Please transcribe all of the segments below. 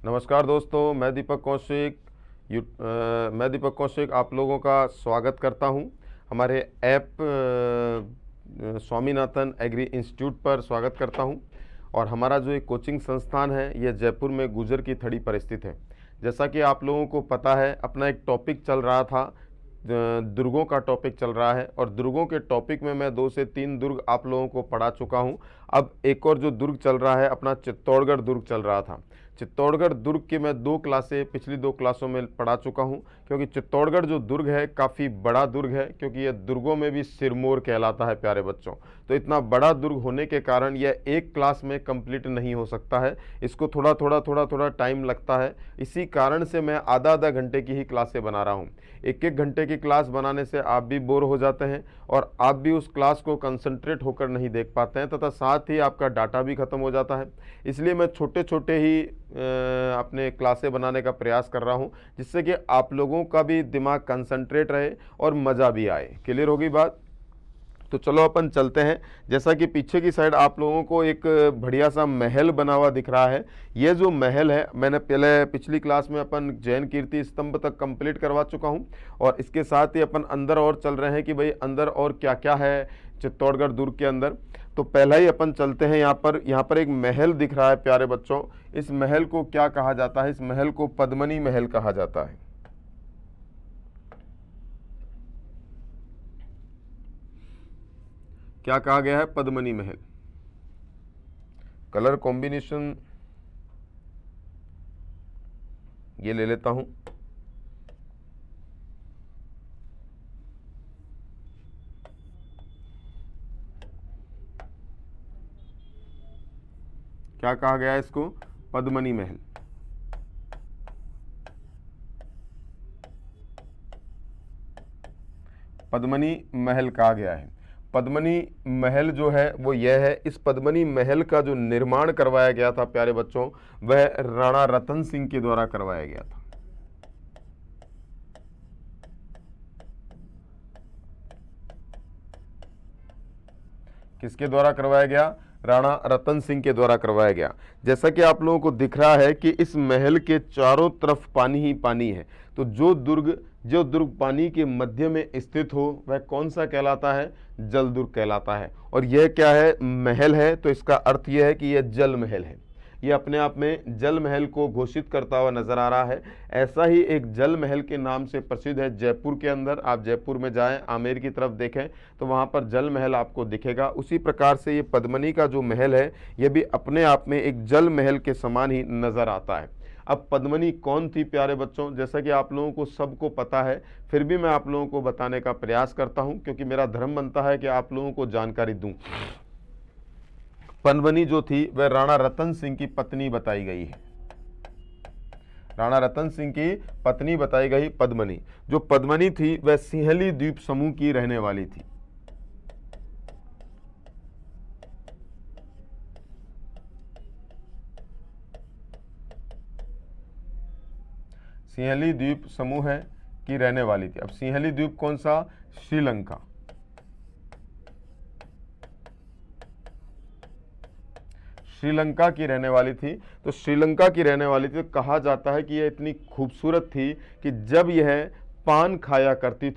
नमस्कार दोस्तों, मैं दीपक कौशिक आप लोगों का स्वागत करता हूं। हमारे ऐप स्वामीनाथन एग्री इंस्टीट्यूट पर स्वागत करता हूं। और हमारा जो एक कोचिंग संस्थान है यह जयपुर में गुजर की थड़ी पर स्थित है। जैसा कि आप लोगों को पता है, अपना एक टॉपिक चल रहा था, दुर्गों का टॉपिक चल रहा है और दुर्गों के टॉपिक में मैं 2 से 3 दुर्ग आप लोगों को पढ़ा चुका हूं। अब एक और जो दुर्ग चल रहा है, अपना चित्तौड़गढ़ दुर्ग चल रहा था। चित्तौड़गढ़ दुर्ग की मैं 2 क्लासें पिछली 2 क्लासों में पढ़ा चुका हूं, क्योंकि चित्तौड़गढ़ जो दुर्ग है काफ़ी बड़ा दुर्ग है, क्योंकि यह दुर्गों में भी सिरमौर कहलाता है प्यारे बच्चों। तो इतना बड़ा दुर्ग होने के कारण यह एक क्लास में कंप्लीट नहीं हो सकता है, इसको थोड़ा टाइम लगता है। इसी कारण से मैं आधा घंटे की ही क्लासें बना रहा हूँ। एक घंटे की क्लास बनाने से आप भी बोर हो जाते हैं और आप भी उस क्लास को कंसंट्रेट होकर नहीं देख पाते हैं, तथा साथ ही आपका डाटा भी ख़त्म हो जाता है। इसलिए मैं छोटे छोटे ही अपने क्लासें बनाने का प्रयास कर रहा हूं, जिससे कि आप लोगों का भी दिमाग कंसंट्रेट रहे और मज़ा भी आए। क्लियर होगी बात? तो चलो अपन चलते हैं। जैसा कि पीछे की साइड आप लोगों को एक बढ़िया सा महल बना हुआ दिख रहा है। ये जो महल है, मैंने पहले पिछली क्लास में अपन जैन कीर्ति स्तंभ तक कंप्लीट करवा चुका हूं, और इसके साथ ही अपन अंदर और चल रहे हैं कि भाई अंदर और क्या क्या है चित्तौड़गढ़ दुर्ग के अंदर। तो पहला ही अपन चलते हैं। यहाँ पर एक महल दिख रहा है प्यारे बच्चों। इस महल को क्या कहा जाता है? इस महल को पद्मनी महल कहा जाता है। क्या कहा गया है? पद्मनी महल। कलर कॉम्बिनेशन ये ले लेता हूं। क्या कहा गया है इसको? पद्मनी महल। पद्मनी महल कहा गया है। पद्मनी महल जो है वो यह है। इस पद्मनी महल का जो निर्माण करवाया गया था प्यारे बच्चों, वह राणा रतन सिंह के द्वारा करवाया गया था। किसके द्वारा करवाया गया? राणा रतन सिंह के द्वारा करवाया गया। जैसा कि आप लोगों को दिख रहा है कि इस महल के चारों तरफ पानी ही पानी है। तो जो दुर्ग पानी के मध्य में स्थित हो वह कौन सा कहलाता है? जल दुर्ग कहलाता है। और यह क्या है? महल है, तो इसका अर्थ यह है कि यह जल महल है। ये अपने आप में जल महल को घोषित करता हुआ नजर आ रहा है। ऐसा ही एक जल महल के नाम से प्रसिद्ध है जयपुर के अंदर। आप जयपुर में जाएं, आमेर की तरफ देखें तो वहाँ पर जल महल आपको दिखेगा। उसी प्रकार से ये पद्मनी का जो महल है, ये भी अपने आप में एक जल महल के समान ही नजर आता है। अब पद्मनी कौन थी प्यारे बच्चों? जैसा कि आप लोगों को सबको पता है, फिर भी मैं आप लोगों को बताने का प्रयास करता हूँ, क्योंकि मेरा धर्म बनता है कि आप लोगों को जानकारी दूँ। पद्मनी जो थी वह राणा रतन सिंह की पत्नी बताई गई है। राणा रतन सिंह की पत्नी बताई गई पद्मनी। जो पद्मनी थी वह सिंहली द्वीप समूह की रहने वाली थी। सिंहली द्वीप समूह है की रहने वाली थी। अब सिंहली द्वीप कौन सा? श्रीलंका। श्रीलंका की रहने वाली थी। तो श्रीलंका की रहने वाली थी। तो कहा जाता है कि यह इतनी खूबसूरत थी कि जब यह पान खाया करती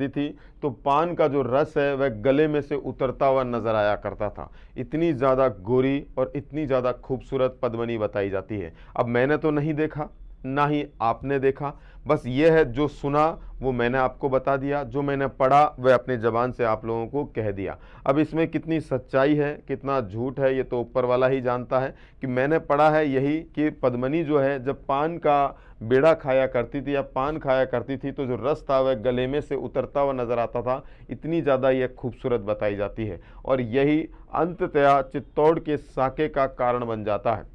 थी तो पान का जो रस है वह गले में से उतरता हुआ नजर आया करता था। इतनी ज़्यादा गोरी और इतनी ज़्यादा खूबसूरत पद्मनी बताई जाती है। अब मैंने तो नहीं देखा, ना ही आपने देखा, बस ये है जो सुना वो मैंने आपको बता दिया, जो मैंने पढ़ा वह अपने ज़बान से आप लोगों को कह दिया। अब इसमें कितनी सच्चाई है कितना झूठ है ये तो ऊपर वाला ही जानता है। कि मैंने पढ़ा है यही कि पद्मनी जो है जब पान का बेड़ा खाया करती थी या पान खाया करती थी तो जो रस था वह गले में से उतरता हुआ नजर आता था। इतनी ज़्यादा यह खूबसूरत बताई जाती है और यही अंततः चित्तौड़ के साके का कारण बन जाता है।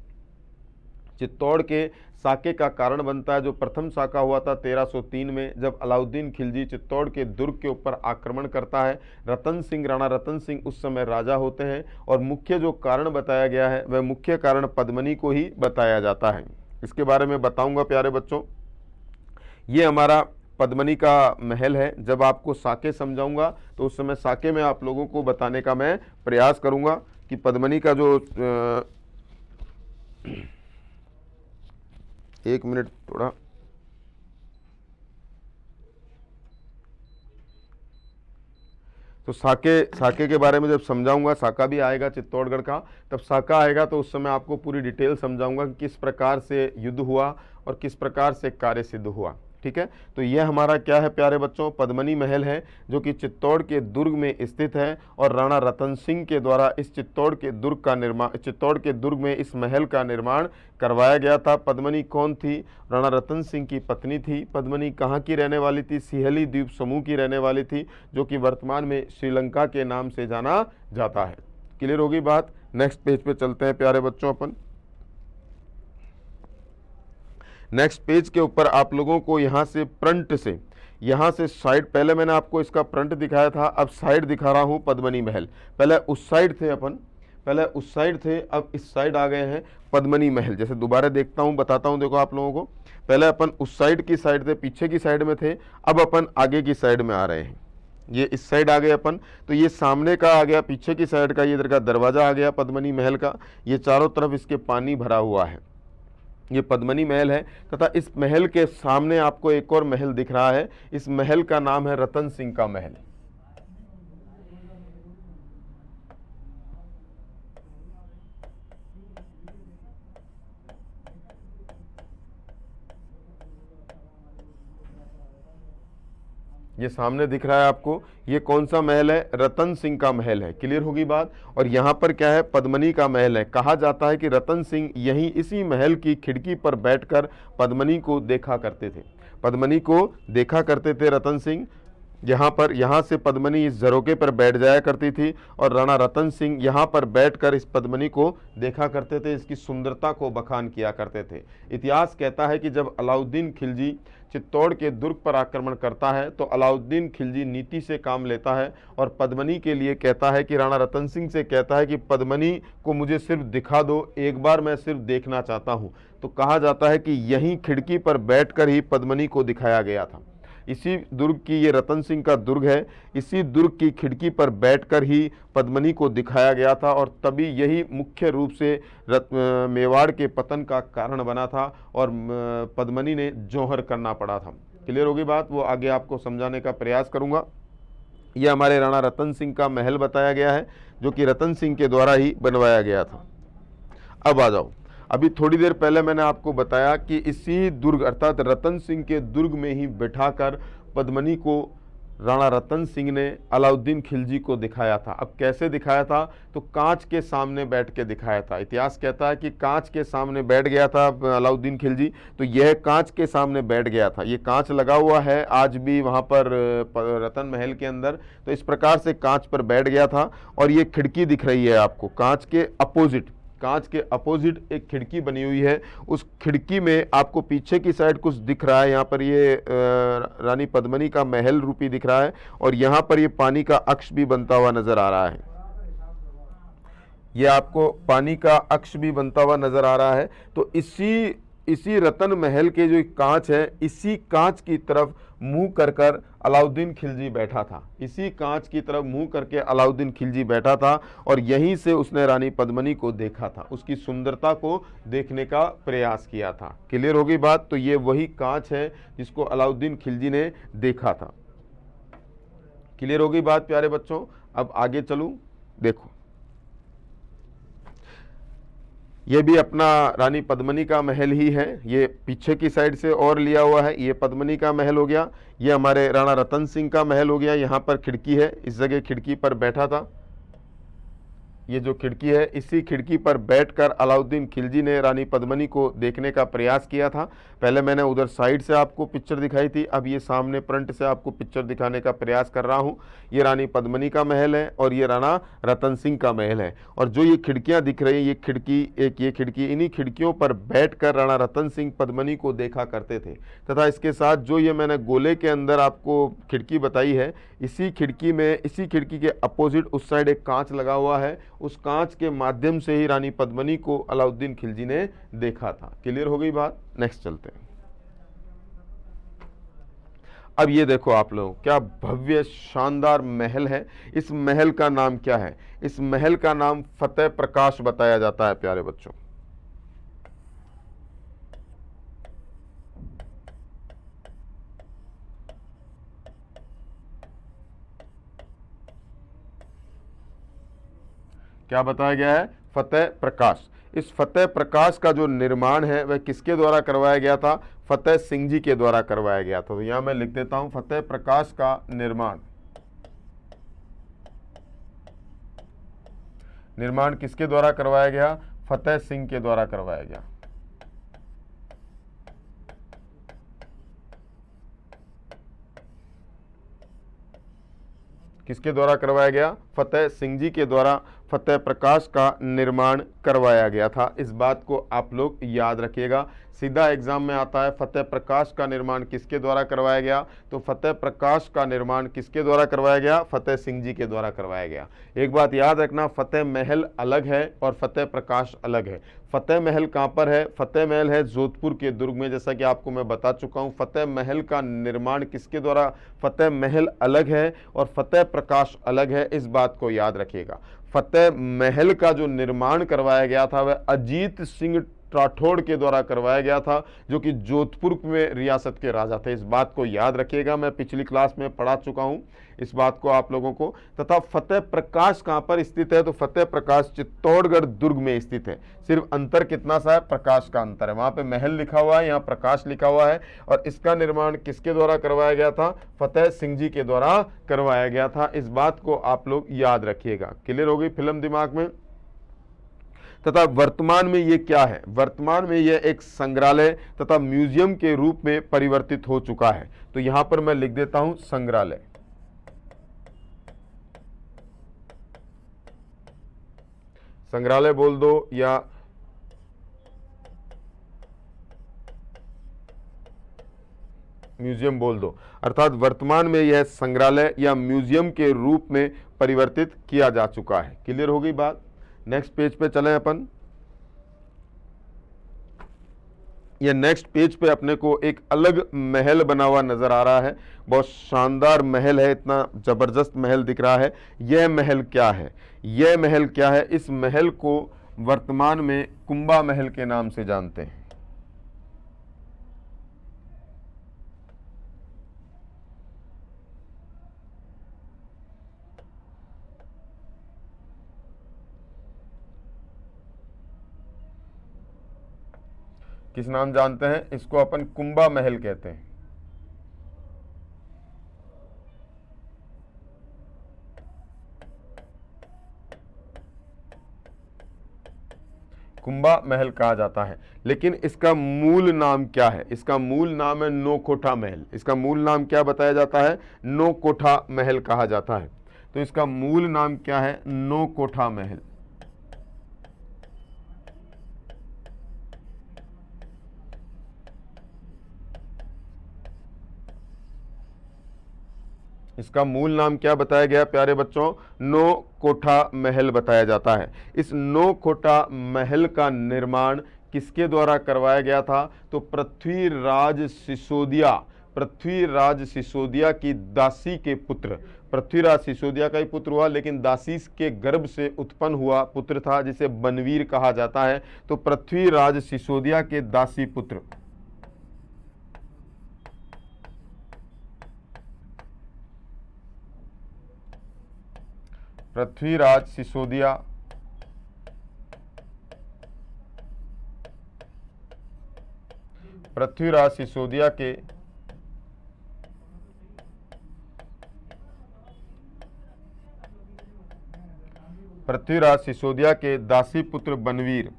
चित्तौड़ के साके का कारण बनता है। जो प्रथम साका हुआ था 1303 में, जब अलाउद्दीन खिलजी चित्तौड़ के दुर्ग के ऊपर आक्रमण करता है। राणा रतन सिंह उस समय राजा होते हैं और मुख्य जो कारण बताया गया है वह मुख्य कारण पद्मनी को ही बताया जाता है। इसके बारे में बताऊंगा प्यारे बच्चों। ये हमारा पद्मनी का महल है। जब आपको साके समझाऊंगा तो उस समय साके में आप लोगों को बताने का मैं प्रयास करूंगा कि पद्मनी का जो एक मिनट थोड़ा, तो साके के बारे में जब समझाऊंगा, साका भी आएगा चित्तौड़गढ़ का, तब साका आएगा तो उस समय आपको पूरी डिटेल समझाऊंगा कि किस प्रकार से युद्ध हुआ और किस प्रकार से कार्य सिद्ध हुआ। ठीक है, तो यह हमारा क्या है प्यारे बच्चों, पद्मनी महल है, जो कि चित्तौड़ के दुर्ग में स्थित है और राणा रतन सिंह के द्वारा इस चित्तौड़ के दुर्ग में इस महल का निर्माण करवाया गया था। पद्मनी कौन थी? राणा रतन सिंह की पत्नी थी। पद्मनी कहाँ की रहने वाली थी? सिहली द्वीप समूह की रहने वाली थी, जो कि वर्तमान में श्रीलंका के नाम से जाना जाता है। क्लियर होगी बात? नेक्स्ट पेज पे चलते हैं प्यारे बच्चों अपन। नेक्स्ट पेज के ऊपर आप लोगों को यहाँ से साइड, पहले मैंने आपको इसका फ्रंट दिखाया था, अब साइड दिखा रहा हूँ पद्मनी महल। पहले उस साइड थे, अब इस साइड आ गए हैं पद्मनी महल। जैसे दोबारा देखता हूँ, बताता हूँ, देखो आप लोगों को, पहले अपन उस साइड की साइड थे, पीछे की साइड में थे, अब अपन आगे की साइड में आ रहे हैं। ये इस साइड आ गए अपन, तो ये सामने का आ गया, पीछे की साइड का ये इधर का दरवाजा आ गया पद्मनी महल का। ये चारों तरफ इसके पानी भरा हुआ है, ये पद्मनी महल है। तथा इस महल के सामने आपको एक और महल दिख रहा है, इस महल का नाम है रतन सिंह का महल। ये सामने दिख रहा है आपको, ये कौन सा महल है? रतन सिंह का महल है। क्लियर होगी बात? और यहाँ पर क्या है? पद्मनी का महल है। कहा जाता है कि रतन सिंह यहीं इसी महल की खिड़की पर बैठकर पद्मनी को देखा करते थे। रतन सिंह यहाँ से पद्मनी इस झरोके पर बैठ जाया करती थी और राणा रतन सिंह यहाँ पर बैठकर इस पद्मनी को देखा करते थे, इसकी सुंदरता को बखान किया करते थे। इतिहास कहता है कि जब अलाउद्दीन खिलजी चित्तौड़ के दुर्ग पर आक्रमण करता है तो अलाउद्दीन खिलजी नीति से काम लेता है और पद्मनी के लिए कहता है कि राणा रतन सिंह से कहता है कि पद्मनी को मुझे सिर्फ दिखा दो, एक बार मैं सिर्फ देखना चाहता हूँ। तो कहा जाता है कि यहीं खिड़की पर बैठकर ही पद्मनी को दिखाया गया था। इसी दुर्ग की, ये रतन सिंह का दुर्ग है, इसी दुर्ग की खिड़की पर बैठकर ही पद्मनी को दिखाया गया था और तभी यही मुख्य रूप से मेवाड़ के पतन का कारण बना था और पद्मनी ने जौहर करना पड़ा था। क्लियर होगी बात? वो आगे आपको समझाने का प्रयास करूंगा। यह हमारे राणा रतन सिंह का महल बताया गया है, जो कि रतन सिंह के द्वारा ही बनवाया गया था। अब आ जाओ, अभी थोड़ी देर पहले मैंने आपको बताया कि इसी दुर्ग अर्थात रतन सिंह के दुर्ग में ही बिठाकर पद्मनी को राणा रतन सिंह ने अलाउद्दीन खिलजी को दिखाया था। अब कैसे दिखाया था? तो कांच के सामने बैठ के दिखाया था। इतिहास कहता है कि कांच के सामने बैठ गया था अलाउद्दीन खिलजी, तो यह कांच के सामने बैठ गया था। ये कांच लगा हुआ है आज भी वहाँ पर रतन महल के अंदर, तो इस प्रकार से कांच पर बैठ गया था। और ये खिड़की दिख रही है आपको, कांच के अपोजिट एक खिड़की बनी हुई है। उस खिड़की में आपको पीछे की साइड कुछ दिख रहा है, यहाँ पर ये रानी पद्मनी का महल रूपी दिख रहा है और यहाँ पर ये पानी का अक्ष भी बनता हुआ नजर आ रहा है। ये आपको पानी का अक्ष भी बनता हुआ नजर आ रहा है। तो इसी रतन महल के जो कांच है, इसी कांच की तरफ मुंह कर अलाउद्दीन खिलजी बैठा था। इसी कांच की तरफ मुंह करके अलाउद्दीन खिलजी बैठा था और यहीं से उसने रानी पद्मनी को देखा था, उसकी सुंदरता को देखने का प्रयास किया था। क्लियर होगी बात? तो ये वही कांच है जिसको अलाउद्दीन खिलजी ने देखा था। क्लियर होगी बात प्यारे बच्चों? अब आगे चलूं, देखो ये भी अपना रानी पद्मनी का महल ही है। ये पीछे की साइड से और लिया हुआ है, ये पद्मनी का महल हो गया, ये हमारे राणा रतन सिंह का महल हो गया। यहाँ पर खिड़की है, इस जगह खिड़की पर बैठा था। ये जो खिड़की है, इसी खिड़की पर बैठकर अलाउद्दीन खिलजी ने रानी पद्मनी को देखने का प्रयास किया था। पहले मैंने उधर साइड से आपको पिक्चर दिखाई थी, अब ये सामने फ्रंट से आपको पिक्चर दिखाने का प्रयास कर रहा हूँ। ये रानी पद्मनी का महल है और ये राणा रतन सिंह का महल है। और जो ये खिड़कियाँ दिख रही हैं, ये खिड़की, इन्हीं खिड़कियों पर बैठकर राणा रतन सिंह पद्मनी को देखा करते थे। तथा इसके साथ जो ये मैंने गोले के अंदर आपको खिड़की बताई है, इसी खिड़की के अपोजिट उस साइड एक कांच लगा हुआ है, उस कांच के माध्यम से ही रानी पद्मनी को अलाउद्दीन खिलजी ने देखा था। क्लियर हो गई बात? नेक्स्ट चलते हैं। अब ये देखो आप लोग, क्या भव्य शानदार महल है। इस महल का नाम क्या है? इस महल का नाम फतेह प्रकाश बताया जाता है प्यारे बच्चों। क्या बताया गया है? फतेह प्रकाश। इस फतेह प्रकाश का जो निर्माण है वह किसके द्वारा करवाया गया था? फतेह सिंह जी के द्वारा करवाया गया था। तो यहां मैं लिख देता हूं, फतेह प्रकाश का निर्माण किसके द्वारा करवाया गया? फतेह सिंह के द्वारा करवाया गया। किसके द्वारा करवाया गया? फतेह सिंह जी के द्वारा फतेह प्रकाश का निर्माण करवाया गया था। इस बात को आप लोग याद रखिएगा। सीधा एग्जाम में आता है फतेह प्रकाश का निर्माण किसके द्वारा करवाया गया? तो फतेह प्रकाश का निर्माण किसके द्वारा करवाया गया? फतेह सिंह जी के द्वारा करवाया गया। एक बात याद रखना, फतेह महल अलग है और फतेह प्रकाश अलग है। फतेह महल कहाँ पर है? फतेह महल है जोधपुर के दुर्ग में, जैसा कि आपको मैं बता चुका हूँ। फतेह महल का निर्माण किसके द्वारा? फतेह महल अलग है और फतेह प्रकाश अलग है, इस बात को याद रखिएगा। फतेह महल का जो निर्माण करवाया गया था वह अजीत सिंह राठौड़ के द्वारा करवाया गया था, जो कि जोधपुर में रियासत के राजा थे। इस बात को याद रखिएगा, मैं पिछली क्लास में पढ़ा चुका हूं इस बात को आप लोगों को। तथा फतेह प्रकाश कहां पर स्थित है? तो फतेह प्रकाश चित्तौड़गढ़ दुर्ग में स्थित है। सिर्फ अंतर कितना सा है? प्रकाश का अंतर है। वहां पे महल लिखा हुआ है, यहाँ प्रकाश लिखा हुआ है। और इसका निर्माण किसके द्वारा करवाया गया था? फतेह सिंह जी के द्वारा करवाया गया था। इस बात को आप लोग याद रखिएगा। क्लियर हो गई फिल्म दिमाग में? तथा वर्तमान में ये क्या है? वर्तमान में यह एक संग्रहालय तथा म्यूजियम के रूप में परिवर्तित हो चुका है। तो यहां पर मैं लिख देता हूं संग्रहालय। संग्रहालय बोल दो या म्यूजियम बोल दो, अर्थात वर्तमान में यह संग्रहालय या म्यूजियम के रूप में परिवर्तित किया जा चुका है। क्लियर हो गई बात? नेक्स्ट पेज पे चलें अपन। ये नेक्स्ट पेज पे अपने को एक अलग महल बना हुआ नजर आ रहा है। बहुत शानदार महल है, इतना जबरदस्त महल दिख रहा है। यह महल क्या है? यह महल क्या है? इस महल को वर्तमान में कुंभा महल के नाम से जानते हैं। किस नाम जानते हैं? इसको अपन कुंभा महल कहते हैं। कुंभा महल कहा जाता है। लेकिन इसका मूल नाम क्या है? इसका मूल नाम है नौकोठा महल। इसका मूल नाम क्या बताया जाता है? नौकोठा महल कहा जाता है। तो इसका मूल नाम क्या है? नौकोठा महल। इसका मूल नाम क्या बताया गया प्यारे बच्चों? नौकोठा महल बताया जाता है। इस नौकोठा महल का निर्माण किसके द्वारा करवाया गया था? तो पृथ्वीराज सिसोदिया, पृथ्वीराज सिसोदिया की दासी के पुत्र, पृथ्वीराज सिसोदिया का ही पुत्र हुआ, लेकिन दासी के गर्भ से उत्पन्न हुआ पुत्र था, जिसे बनवीर कहा जाता है। तो पृथ्वीराज सिसोदिया के दासी पुत्र पृथ्वीराज सिसोदिया पृथ्वीराज सिसोदिया के पृथ्वीराज सिसोदिया के दासी पुत्र बनवीर,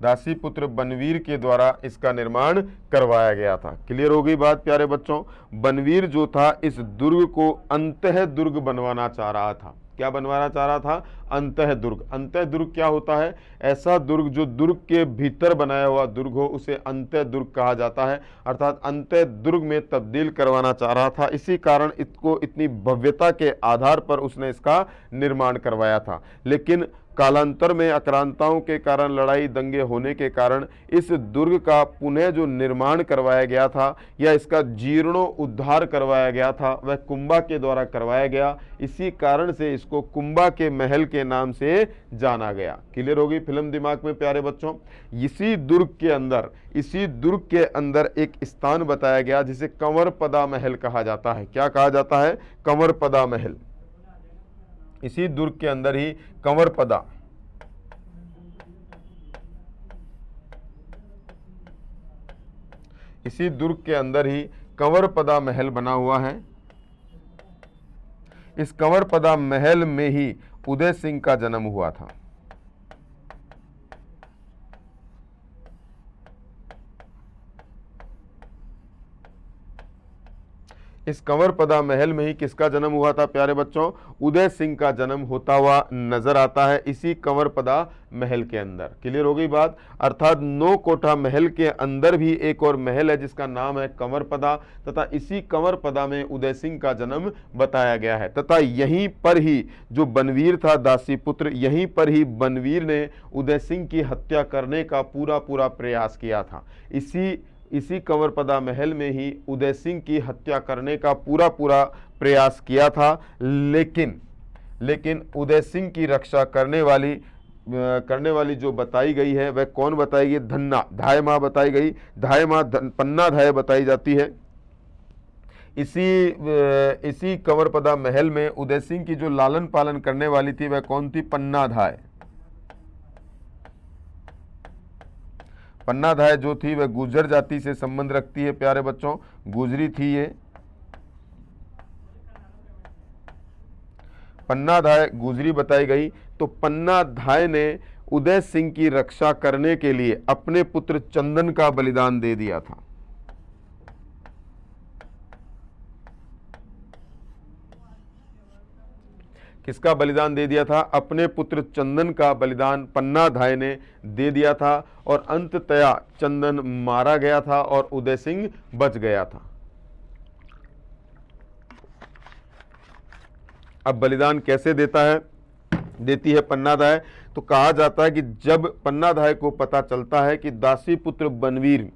दासी पुत्र बनवीर के द्वारा इसका निर्माण करवाया गया था। क्लियर हो गई बात प्यारे बच्चों? बनवीर जो था इस दुर्ग को अंतः दुर्ग बनवाना चाह रहा था। क्या बनवाना चाह रहा था? अंतः दुर्ग। अंतः दुर्ग क्या होता है? ऐसा दुर्ग जो दुर्ग के भीतर बनाया हुआ दुर्ग हो, उसे अंतः दुर्ग कहा जाता है। अर्थात अंतः दुर्ग में तब्दील करवाना चाह रहा था। इसी कारण इसको इतनी भव्यता के आधार पर उसने इसका निर्माण करवाया था। लेकिन कालांतर में आक्रांताओं के कारण, लड़ाई दंगे होने के कारण इस दुर्ग का पुनः जो निर्माण करवाया गया था या इसका जीर्णोद्धार करवाया गया था वह कुंभा के द्वारा करवाया गया। इसी कारण से इसको कुंभा के महल के नाम से जाना गया। क्लियर होगी फिल्म दिमाग में प्यारे बच्चों। इसी दुर्ग के अंदर एक स्थान बताया गया जिसे कंवरपदा महल कहा जाता है। क्या कहा जाता है? कंवरपदा महल। इसी दुर्ग के अंदर ही कंवरपदा, इसी दुर्ग के अंदर ही कंवरपदा महल बना हुआ है। इस कंवरपदा महल में ही उदय सिंह का जन्म हुआ था। इस कंवरपदा महल में ही किसका जन्म हुआ था प्यारे बच्चों? उदय सिंह का जन्म होता हुआ नजर आता है इसी कंवरपदा महल के अंदर। क्लियर हो गई बात। अर्थात 9 कोठा महल के अंदर भी एक और महल है जिसका नाम है कंवरपदा, तथा इसी कंवरपदा में उदय सिंह का जन्म बताया गया है। तथा यहीं पर ही जो बनवीर था दासी पुत्र, यहीं पर ही बनवीर ने उदय सिंह की हत्या करने का पूरा प्रयास किया था। इसी कंवरपदा महल में ही उदय सिंह की हत्या करने का पूरा प्रयास किया था। लेकिन उदय सिंह की रक्षा करने वाली जो बताई गई है वह कौन बताई गई? धन्ना धाय माँ बताई गई। धाय माँ पन्ना धाय बताई जाती है। इसी कंवरपदा महल में उदय सिंह की जो लालन पालन करने वाली थी वह कौन थी? पन्ना धाय। पन्ना धाय जो थी वह गुर्जर जाति से संबंध रखती है प्यारे बच्चों, गुजरी थी ये। पन्ना धाय गुजरी बताई गई। तो पन्ना धाय ने उदय सिंह की रक्षा करने के लिए अपने पुत्र चंदन का बलिदान दे दिया था। किसका बलिदान दे दिया था? अपने पुत्र चंदन का बलिदान पन्ना धाय ने दे दिया था और अंततया चंदन मारा गया था और उदय सिंह बच गया था। अब बलिदान कैसे देती है पन्ना धाय? तो कहा जाता है कि जब पन्ना धाय को पता चलता है कि दासी पुत्र बनवीर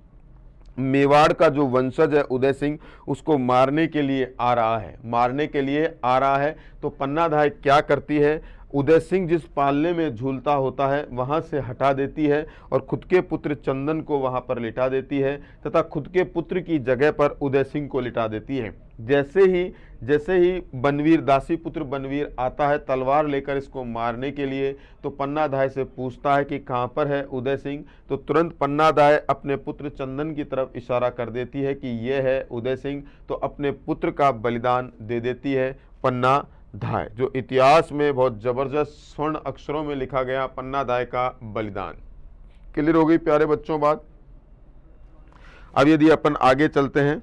मेवाड़ का जो वंशज है उदय सिंह उसको मारने के लिए आ रहा है, तो पन्ना धाय क्या करती है? उदय सिंह जिस पालने में झूलता होता है वहां से हटा देती है और खुद के पुत्र चंदन को वहां पर लिटा देती है तथा खुद के पुत्र की जगह पर उदय सिंह को लिटा देती है। जैसे ही बनवीर, दासी पुत्र बनवीर आता है तलवार लेकर इसको मारने के लिए, तो पन्ना धाय से पूछता है कि कहाँ पर है उदय सिंह? तो तुरंत पन्ना धाय अपने पुत्र चंदन की तरफ इशारा कर देती है कि यह है उदय सिंह। तो अपने पुत्र का बलिदान दे देती है पन्ना धाय, जो इतिहास में बहुत जबरदस्त स्वर्ण अक्षरों में लिखा गया पन्ना धाय का बलिदान। क्लियर हो गई प्यारे बच्चों बात। अब यदि अपन आगे चलते हैं,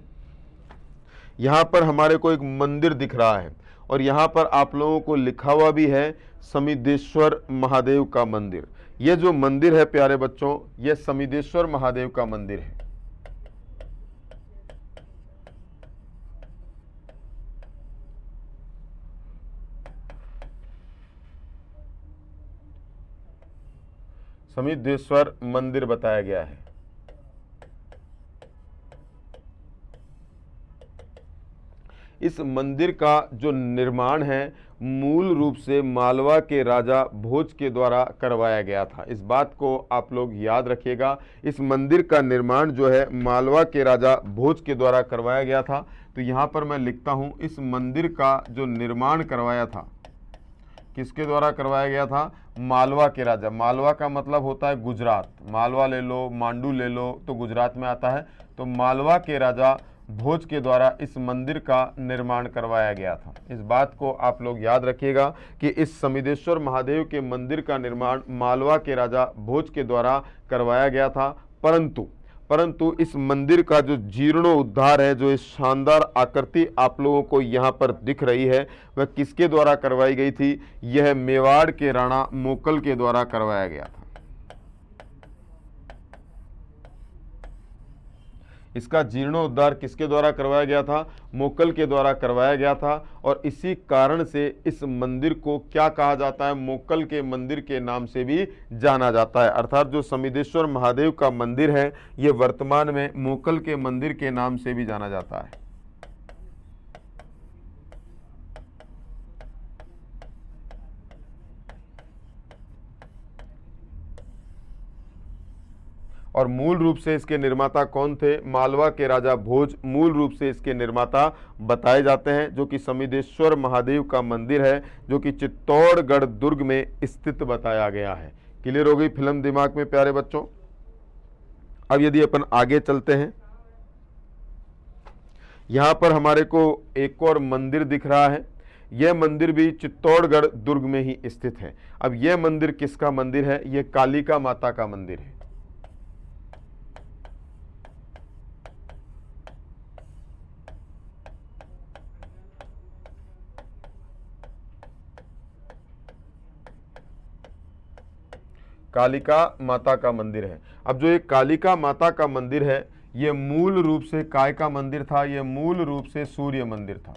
यहां पर हमारे को एक मंदिर दिख रहा है और यहां पर आप लोगों को लिखा हुआ भी है समिदेश्वर महादेव का मंदिर। यह जो मंदिर है प्यारे बच्चों, यह समिदेश्वर महादेव का मंदिर है। समिदेश्वर मंदिर बताया गया है। इस मंदिर का जो निर्माण है मूल रूप से मालवा के राजा भोज के द्वारा करवाया गया था। इस बात को आप लोग याद रखिएगा। इस मंदिर का निर्माण जो है मालवा के राजा भोज के द्वारा करवाया गया था। तो यहाँ पर मैं लिखता हूँ, इस मंदिर का जो निर्माण करवाया था किसके द्वारा करवाया गया था? मालवा के राजा। मालवा का मतलब होता है गुजरात। मालवा ले लो, मांडू ले लो तो गुजरात में आता है। तो मालवा के राजा भोज के द्वारा इस मंदिर का निर्माण करवाया गया था। इस बात को आप लोग याद रखिएगा कि इस समिदेश्वर महादेव के मंदिर का निर्माण मालवा के राजा भोज के द्वारा करवाया गया था। परंतु इस मंदिर का जो जीर्णोद्धार है, जो इस शानदार आकृति आप लोगों को यहाँ पर दिख रही है, वह किसके द्वारा करवाई गई थी? यह मेवाड़ के राणा मोकल के द्वारा करवाया गया था। इसका जीर्णोद्धार किसके द्वारा करवाया गया था? मोकल के द्वारा करवाया गया था। और इसी कारण से इस मंदिर को क्या कहा जाता है? मोकल के मंदिर के नाम से भी जाना जाता है। अर्थात जो समिदेश्वर महादेव का मंदिर है ये वर्तमान में मोकल के मंदिर के नाम से भी जाना जाता है। और मूल रूप से इसके निर्माता कौन थे? मालवा के राजा भोज मूल रूप से इसके निर्माता बताए जाते हैं, जो कि समिदेश्वर महादेव का मंदिर है, जो कि चित्तौड़गढ़ दुर्ग में स्थित बताया गया है। क्लियर हो गई फिल्म दिमाग में प्यारे बच्चों? अब यदि अपन आगे चलते हैं, यहां पर हमारे को एक और मंदिर दिख रहा है। यह मंदिर भी चित्तौड़गढ़ दुर्ग में ही स्थित है। अब यह मंदिर किसका मंदिर है? यह कालिका माता का मंदिर है। कालिका माता का मंदिर है। अब जो ये कालिका माता का मंदिर है ये मूल रूप से काय का मंदिर था? ये मूल रूप से सूर्य मंदिर था।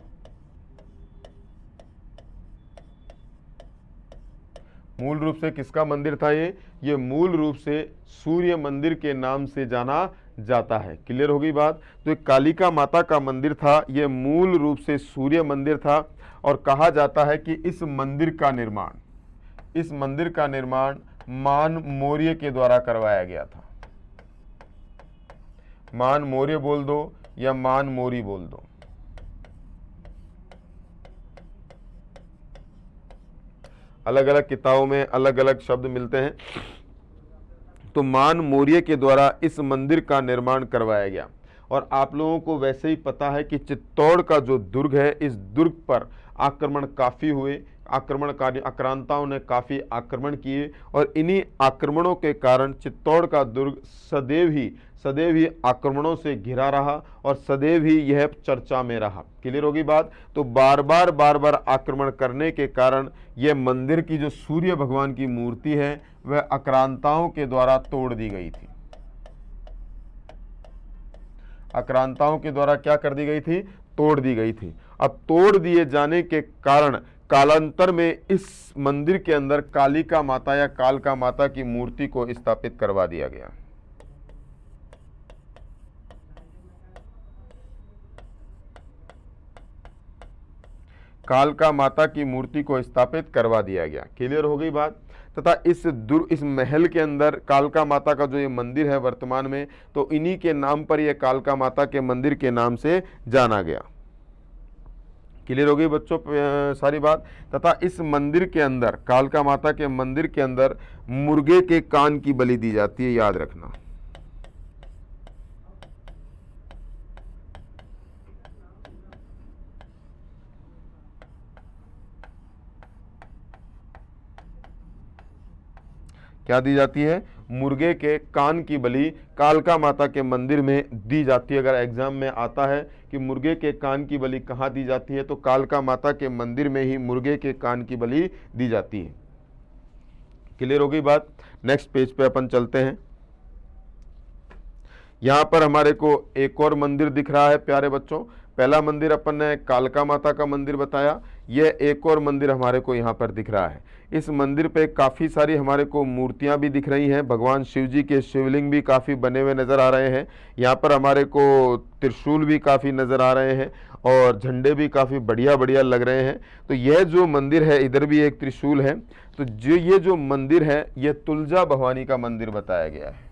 मूल रूप से किसका मंदिर था? ये मूल रूप से सूर्य मंदिर के नाम से जाना जाता है। क्लियर होगी बात? तो कालिका माता का मंदिर था, ये मूल रूप से सूर्य मंदिर था। और कहा जाता है कि इस मंदिर का निर्माण मान मौर्य के द्वारा करवाया गया था। मान मौर्य बोल दो या मान मोरी बोल दो। अलग अलग किताबों में अलग अलग शब्द मिलते हैं। तो मान मौर्य के द्वारा इस मंदिर का निर्माण करवाया गया। और आप लोगों को वैसे ही पता है कि चित्तौड़ का जो दुर्ग है, इस दुर्ग पर आक्रमण काफ़ी हुए, आक्रमणकारी आक्रांताओं ने काफ़ी आक्रमण किए। और इन्हीं आक्रमणों के कारण चित्तौड़ का दुर्ग सदैव ही आक्रमणों से घिरा रहा और सदैव ही यह चर्चा में रहा। क्लियर होगी बात? तो बार बार आक्रमण करने के कारण यह मंदिर की जो सूर्य भगवान की मूर्ति है वह आक्रांताओं के द्वारा तोड़ दी गई थी। आक्रांताओं के द्वारा क्या कर दी गई थी? तोड़ दी गई थी। अब तोड़ दिए जाने के कारण कालांतर में इस मंदिर के अंदर कालिका माता या कालका माता की मूर्ति को स्थापित करवा दिया गया। कालका माता की मूर्ति को स्थापित करवा दिया गया। क्लियर हो गई बात? तथा इस महल के अंदर कालका माता का जो ये मंदिर है वर्तमान में, तो इन्हीं के नाम पर यह कालका माता के मंदिर के नाम से जाना गया। क्लियर हो गई बच्चों सारी बात? तथा इस मंदिर के अंदर, कालका माता के मंदिर के अंदर मुर्गे के कान की बलि दी जाती है, याद रखना। क्या दी जाती है? मुर्गे के कान की बलि कालका माता के मंदिर में दी जाती है। अगर एग्जाम में आता है कि मुर्गे के कान की बलि कहाँ दी जाती है, तो कालका माता के मंदिर में ही मुर्गे के कान की बलि दी जाती है। क्लियर हो गई बात? नेक्स्ट पेज पे अपन चलते हैं। यहां पर हमारे को एक और मंदिर दिख रहा है प्यारे बच्चों। पहला मंदिर अपन ने कालका माता का मंदिर बताया, यह एक और मंदिर हमारे को यहाँ पर दिख रहा है। इस मंदिर पे काफ़ी सारी हमारे को मूर्तियाँ भी दिख रही हैं। भगवान शिव जी के शिवलिंग भी काफ़ी बने हुए नज़र आ रहे हैं। यहाँ पर हमारे को त्रिशूल भी काफ़ी नज़र आ रहे हैं और झंडे भी काफ़ी बढ़िया बढ़िया लग रहे हैं। तो यह जो मंदिर है, इधर भी एक त्रिशूल है। तो ये जो मंदिर है यह तुलजा भवानी का मंदिर बताया गया है।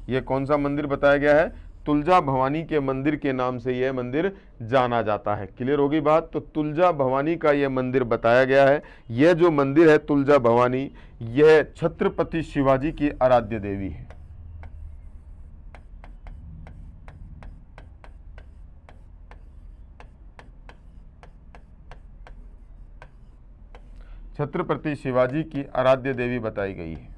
यह कौन सा मंदिर बताया गया है? तुलजा भवानी के मंदिर के नाम से यह मंदिर जाना जाता है। क्लियर होगी बात? तो तुलजा भवानी का यह मंदिर बताया गया है। यह जो मंदिर है तुलजा भवानी, यह छत्रपति शिवाजी की आराध्य देवी है। छत्रपति शिवाजी की आराध्य देवी बताई गई है।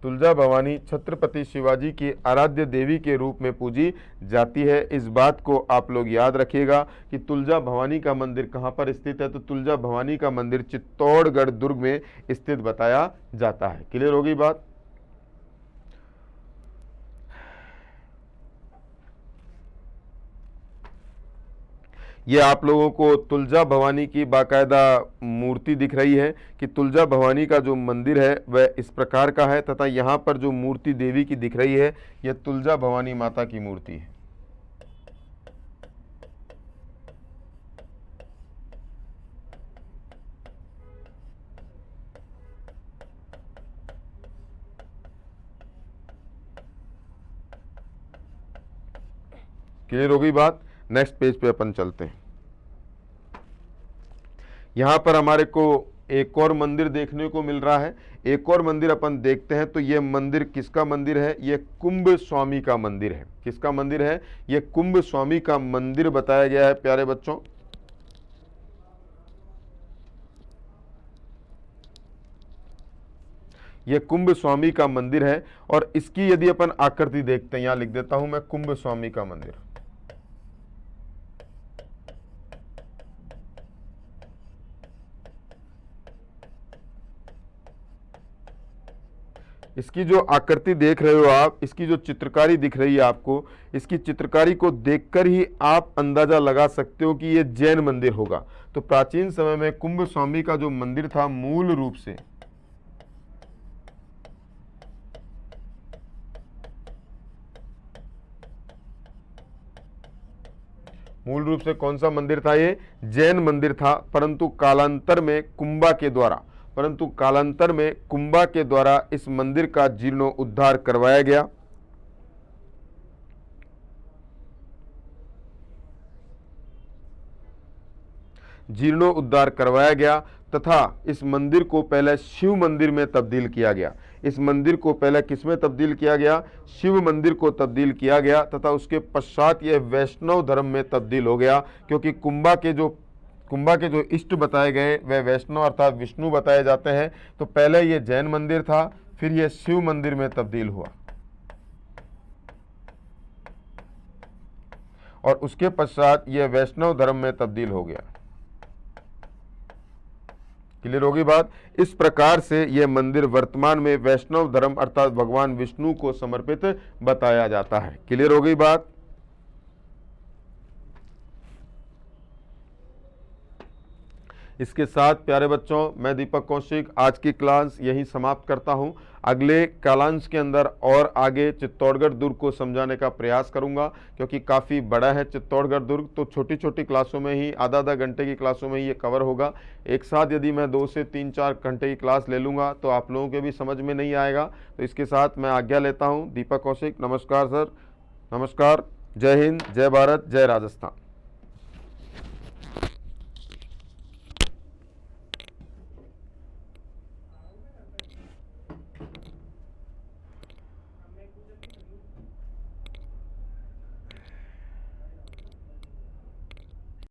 तुलजा भवानी छत्रपति शिवाजी की आराध्य देवी के रूप में पूजी जाती है। इस बात को आप लोग याद रखिएगा कि तुलजा भवानी का मंदिर कहाँ पर स्थित है, तो तुलजा भवानी का मंदिर चित्तौड़गढ़ दुर्ग में स्थित बताया जाता है। क्लियर होगी बात। ये आप लोगों को तुलजा भवानी की बाकायदा मूर्ति दिख रही है कि तुलजा भवानी का जो मंदिर है वह इस प्रकार का है, तथा यहाँ पर जो मूर्ति देवी की दिख रही है यह तुलजा भवानी माता की मूर्ति है। क्लियर हो गई बात। नेक्स्ट पेज पे अपन चलते हैं। यहां पर हमारे को एक और मंदिर देखने को मिल रहा है। एक और मंदिर अपन देखते हैं तो यह मंदिर किसका मंदिर है, यह कुंभ स्वामी का मंदिर है। किसका मंदिर है, यह कुंभ स्वामी का मंदिर बताया गया है प्यारे बच्चों। यह कुंभ स्वामी का मंदिर है और इसकी यदि अपन आकृति देखते हैं, यहां लिख देता हूं मैं कुंभ स्वामी का मंदिर। इसकी जो आकृति देख रहे हो आप, इसकी जो चित्रकारी दिख रही है आपको, इसकी चित्रकारी को देखकर ही आप अंदाजा लगा सकते हो कि यह जैन मंदिर होगा। तो प्राचीन समय में कुंभ स्वामी का जो मंदिर था मूल रूप से कौन सा मंदिर था, ये जैन मंदिर था। परंतु कालांतर में कुंभा के द्वारा इस मंदिर का जीर्णोद्धार करवाया गया। तथा इस मंदिर को पहले शिव मंदिर में तब्दील किया गया। इस मंदिर को पहले किस में तब्दील किया गया, शिव मंदिर को तब्दील किया गया, तथा उसके पश्चात यह वैष्णव धर्म में तब्दील हो गया। क्योंकि कुंभा के जो इष्ट बताए गए वह वैष्णव अर्थात विष्णु बताए जाते हैं। तो पहले यह जैन मंदिर था, फिर यह शिव मंदिर में तब्दील हुआ और उसके पश्चात यह वैष्णव धर्म में तब्दील हो गया। क्लियर होगी बात। इस प्रकार से यह मंदिर वर्तमान में वैष्णव धर्म अर्थात भगवान विष्णु को समर्पित बताया जाता है। क्लियर हो गई बात। इसके साथ प्यारे बच्चों मैं दीपक कौशिक आज की क्लास यहीं समाप्त करता हूं। अगले कालांश के अंदर और आगे चित्तौड़गढ़ दुर्ग को समझाने का प्रयास करूंगा, क्योंकि काफ़ी बड़ा है चित्तौड़गढ़ दुर्ग। तो छोटी छोटी क्लासों में ही आधा घंटे की क्लासों में ही ये कवर होगा। एक साथ यदि मैं 2 से 3-4 घंटे की क्लास ले लूँगा तो आप लोगों के भी समझ में नहीं आएगा। तो इसके साथ मैं आज्ञा लेता हूँ। दीपक कौशिक, नमस्कार सर। नमस्कार। जय हिंद, जय भारत, जय राजस्थान।